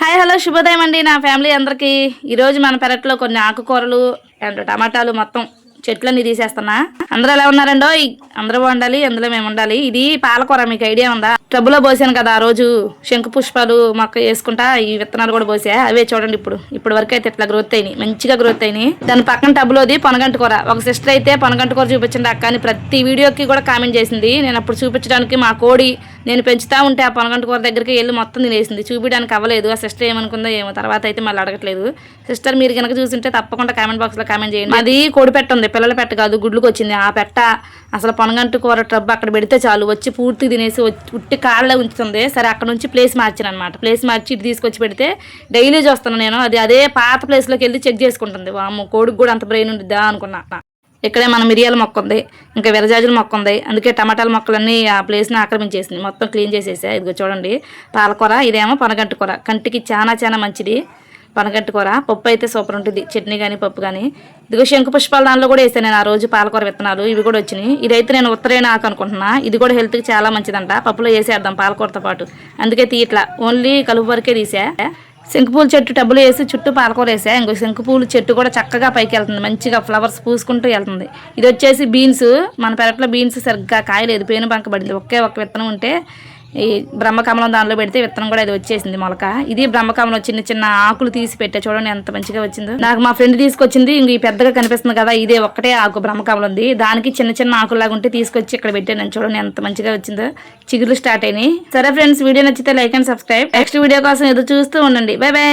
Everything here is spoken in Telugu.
హాయ్ హలో శుభోదయం అండి నా ఫ్యామిలీ అందరికీ. ఈరోజు మన పెరట్లో కొన్ని ఆకుకూరలు అండ్ టమాటాలు మొత్తం చెట్లన్నీ తీసేస్తున్నా. అందరూ ఎలా ఉన్నారండో? అందరూ ఉండాలి, అందులో మేము ఉండాలి. ఇది పాలకూర, మీకు ఐడియా ఉందా? టబ్బులో పోసాను కదా ఆ రోజు, శంకు పుష్పాలు మొక్క వేసుకుంటా ఈ విత్తనాలు కూడా పోసా. అవే చూడండి ఇప్పుడు వరకు అయితే ఇట్లా గ్రోత్ అయినాయి, మంచిగా గ్రోత్ అయినాయి. దాని పక్కన టబ్బులోది పొనగంటి కూర. ఒక సిస్టర్ అయితే పొనగంటి కూర చూపించండి అక్క అని ప్రతి వీడియోకి కూడా కామెంట్ చేసింది. నేను అప్పుడు చూపించడానికి మా కోడి నేను పెంచుతా ఉంటే ఆ పొనగంటి కూర దగ్గరికి వెళ్ళి మొత్తం తినేసింది. చూపించడానికి అవ్వలేదు. ఆ సిస్టర్ ఏమనుకుందో ఏమో, తర్వాత అయితే మళ్ళీ అడగట్లేదు. సిస్టర్ మీరు కనుక చూసింటే తప్పకుండా కామెంట్ బాక్స్లో కామెంట్ చేయండి. అది కోడి పెట్ట ఉంది, పిల్లల పెట్ట కాదు, గుడ్లకు వచ్చింది. ఆ పెట్ట అసలు పొనగంటి కూర ట్రబ్ అక్కడ పెడితే చాలు వచ్చి పూర్తి తినేసి ఉట్టి కాళ్ళే ఉంచుతుంది. సరే అక్కడ నుంచి ప్లేస్ మార్చాను అనమాట. ప్లేస్ మార్చి ఇటు తీసుకొచ్చి పెడితే డైలీ చూస్తాను నేను. అదే పాత ప్లేస్లోకి వెళ్ళి చెక్ చేసుకుంటుంది. వాము, కోడికి కూడా అంత బ్రెయిన్ ఉండిద్దా అనుకున్నా. ఇక్కడే మన మిరియాల మొక్క ఉంది, ఇంకా విరజాజుల మొక్క ఉంది. అందుకే టమాటాల మొక్కలన్నీ ఆ ప్లేస్ని ఆక్రమించేసింది. మొత్తం క్లీన్ చేసేసా. ఇదిగో చూడండి పాలకూర, ఇదేమో పొనగంటి కూర. కంటికి చాలా మంచిది పొనగంటి కూర. పప్పు అయితే సూపర్ ఉంటుంది, చట్నీ కానీ పప్పు కానీ. ఇదిగో శంకు పుష్పాల దానిలో కూడా వేసాను నేను ఆ రోజు పాలకూర విత్తనాలు, ఇవి కూడా వచ్చినాయి. ఇదైతే నేను ఉత్తరైన ఆకు అనుకుంటున్నా. ఇది కూడా హెల్త్కి చాలా మంచిదంట. పప్పులో వేసేద్దాం పాలకూరతో పాటు, అందుకే తీయట్లా, ఓన్లీ కలుపు వరకే తీసా. శంకుపూల చెట్టు టబ్బులు వేసి చుట్టూ పాలకూర వేసా. ఇంకో శంకుపూల చెట్టు కూడా చక్కగా పైకి వెళ్తుంది, మంచిగా ఫ్లవర్స్ పూసుకుంటూ వెళ్తుంది. ఇది వచ్చేసి బీన్స్. మన పెరట్లో బీన్స్ సరిగ్గా కాయలేదు, పేను బంక పడింది. ఒకే ఒక విత్తనం ఉంటే ఈ బ్రహ్మకమలం దానిలో పెడితే విత్తనం కూడా అది వచ్చేసింది మొలక. ఇది బ్రహ్మకమలం చిన్న ఆకులు తీసి పెట్టా, చూడండి ఎంత మంచిగా వచ్చిందో. నాకు మా ఫ్రెండ్ తీసుకొచ్చింది. ఇంక ఈ పెద్దగా కనిపిస్తుంది కదా, ఇదే ఒక్కటే ఆకు బ్రహ్మకమలం ఉంది. దానికి చిన్న ఆకులాగా ఉంటే తీసుకొచ్చి ఇక్కడ పెట్టాను. చూడండి ఎంత మంచిగా వచ్చిందో, చిగురు స్టార్ట్ అయినాయి. సరే ఫ్రెండ్స్, వీడియో నచ్చితే like and subscribe. Next video కోసం ఎదురు చూస్తూ ఉండండి. By by.